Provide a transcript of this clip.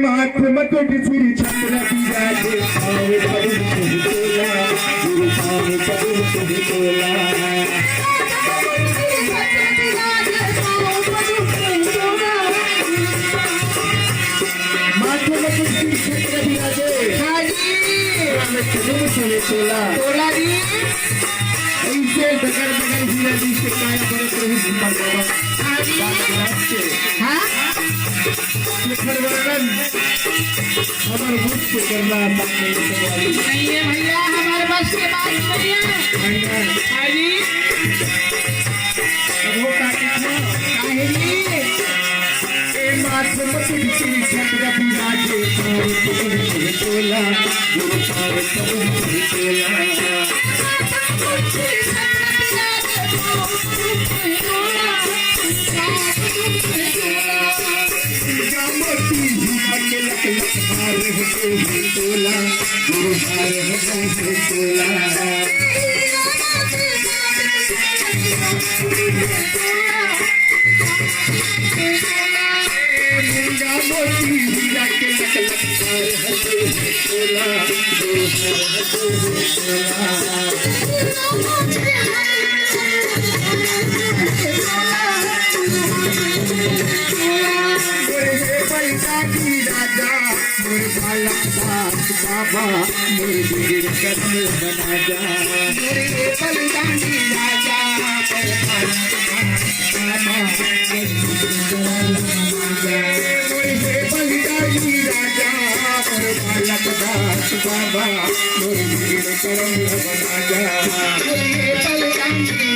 माथ मकुट सिर छत्र विराजे पावे पदम तुझ तोला गुरु पावे पदम तुझ तोला माथ मकुट सिर छत्र विराजे पावे पदम तुझ तोला तोला जी ऐसे डगर डगर हीरा जी से काया बड़े प्रभु भगवान हाँ वर्णन हमारे मुझ से करना नहीं है भैया हमारे बस के बात नहीं है हाँ जी वो मात्र मकुट सिर छत्र विराजे पावे पदम तुझ तोला गुरु पावे पदम तुझ तोला तोला गुरु भार तोला मुंडा मोती हीरा के तोला गुरु राजा मोर बाला दास बाबा मोर बिगड़ कर्म बना जा मोरे बलिदानी राजा मोर बाला मोरे बलिदानी राजा मोर बाला दास बाबा मोर बिगड़ कर्म बना जा मोरे बलिदानी